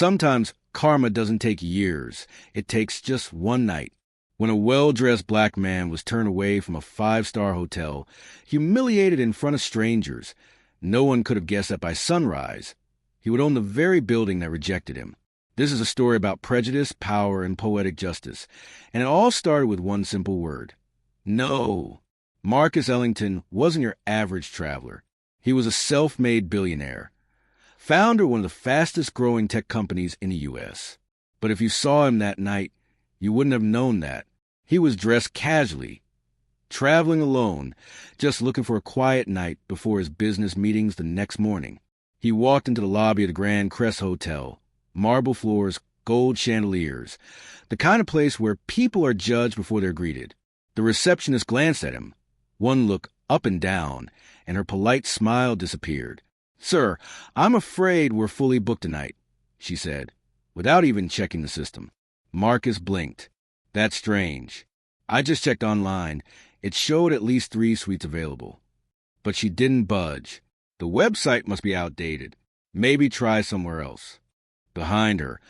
Sometimes karma doesn't take years. It takes just one night. When a well-dressed black man was turned away from a five-star hotel, humiliated in front of strangers, no one could have guessed that by sunrise, he would own the very building that rejected him. This is a story about prejudice, power, and poetic justice, and it all started with one simple word. No. Marcus Ellington wasn't your average traveler. He was a self-made billionaire, founder of one of the fastest-growing tech companies in the U.S. But if you saw him that night, you wouldn't have known that. He was dressed casually, traveling alone, just looking for a quiet night before his business meetings the next morning. He walked into the lobby of the Grand Crest Hotel, marble floors, gold chandeliers, the kind of place where people are judged before they're greeted. The receptionist glanced at him, one look up and down, and her polite smile disappeared. "Sir, I'm afraid we're fully booked tonight," she said, without even checking the system. Marcus blinked. "That's strange. I just checked online. It showed at least 3 suites available." But she didn't budge. The website must be outdated. Maybe try somewhere else. Behind her,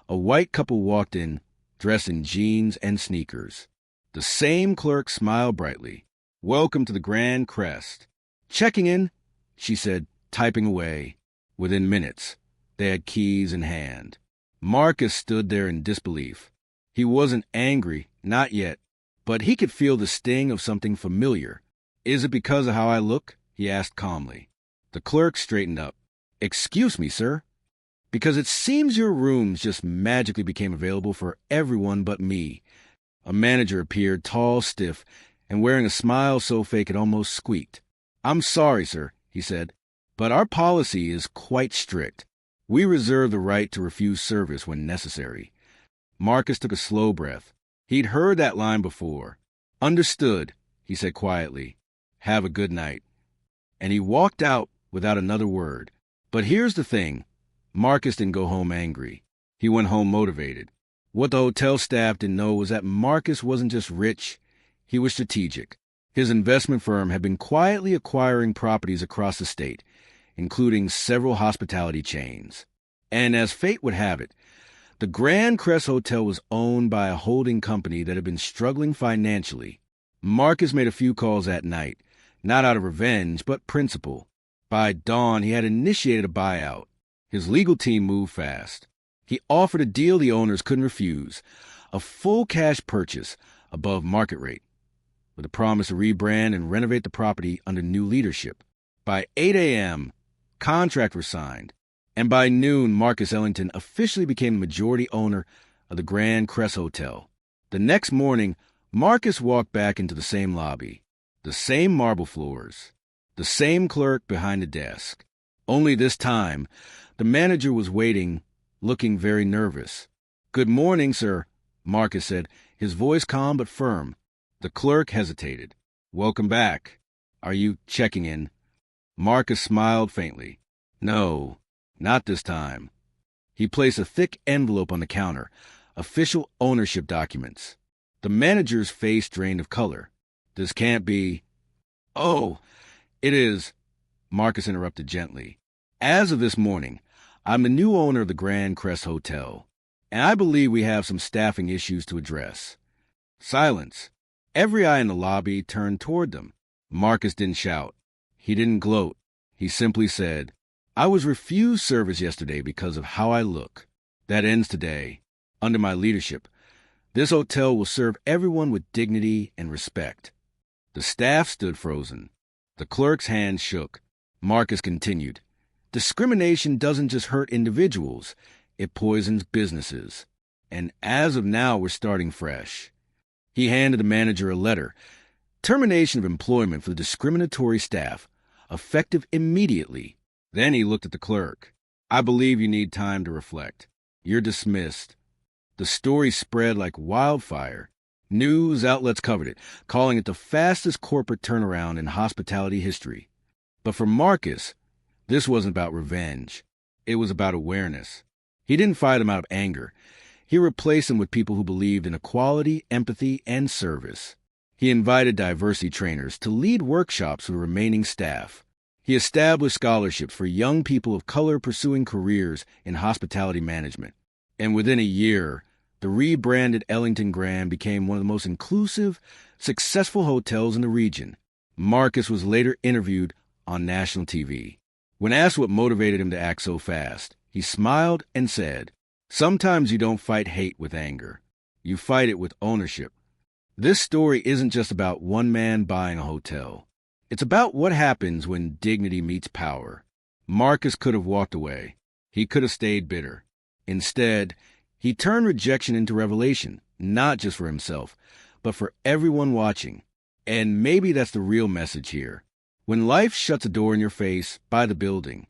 a white couple walked in, dressed in jeans and sneakers. The same clerk smiled brightly. "Welcome to the Grand Crest." "Checking in," she said, typing away. Within minutes, they had keys in hand. Marcus stood there in disbelief. He wasn't angry, not yet, but he could feel the sting of something familiar. "Is it because of how I look?" he asked calmly. The clerk straightened up. "Excuse me, sir. Because it seems your rooms just magically became available for everyone but me." A manager appeared, tall, stiff, and wearing a smile so fake it almost squeaked. "I'm sorry, sir," he said, "but our policy is quite strict. We reserve the right to refuse service when necessary." Marcus took a slow breath. He'd heard that line before. "Understood," he said quietly. "Have a good night." And he walked out without another word. But here's the thing. Marcus didn't go home angry. He went home motivated. What the hotel staff didn't know was that Marcus wasn't just rich, he was strategic. His investment firm had been quietly acquiring properties across the state, including several hospitality chains. And as fate would have it, the Grand Crest Hotel was owned by a holding company that had been struggling financially. Marcus made a few calls that night, not out of revenge, but principle. By dawn, he had initiated a buyout. His legal team moved fast. He offered a deal the owners couldn't refuse, a full cash purchase above market rate, with a promise to rebrand and renovate the property under new leadership. By 8 a.m., contracts were signed, and by noon, Marcus Ellington officially became the majority owner of the Grand Crest Hotel. The next morning, Marcus walked back into the same lobby, the same marble floors, the same clerk behind the desk. Only this time, the manager was waiting, looking very nervous. "Good morning, sir," Marcus said, his voice calm but firm. The clerk hesitated. "Welcome back. Are you checking in?" Marcus smiled faintly. "No, not this time." He placed a thick envelope on the counter, official ownership documents. The manager's face drained of color. "This can't be—" "Oh, it is," Marcus interrupted gently. "As of this morning, I'm the new owner of the Grand Crest Hotel, and I believe we have some staffing issues to address." Silence. Every eye in the lobby turned toward them. Marcus didn't shout. He didn't gloat. He simply said, "I was refused service yesterday because of how I look. That ends today. Under my leadership, this hotel will serve everyone with dignity and respect." The staff stood frozen. The clerk's hand shook. Marcus continued, "Discrimination doesn't just hurt individuals. It poisons businesses. And as of now, we're starting fresh." He handed the manager a letter. Termination of employment for the discriminatory staff, effective immediately. Then he looked at the clerk. "I believe you need time to reflect. You're dismissed." The story spread like wildfire. News outlets covered it, calling it the fastest corporate turnaround in hospitality history. But for Marcus, this wasn't about revenge. It was about awareness. He didn't fight them out of anger. He replaced them with people who believed in equality, empathy, and service. He invited diversity trainers to lead workshops for the remaining staff. He established scholarships for young people of color pursuing careers in hospitality management. And within a year, the rebranded Ellington Grand became one of the most inclusive, successful hotels in the region. Marcus was later interviewed on national TV. When asked what motivated him to act so fast, he smiled and said, "Sometimes you don't fight hate with anger. You fight it with ownership." This story isn't just about one man buying a hotel. It's about what happens when dignity meets power. Marcus could have walked away. He could have stayed bitter. Instead, he turned rejection into revelation, not just for himself, but for everyone watching. And maybe that's the real message here. When life shuts a door in your face, buy the building.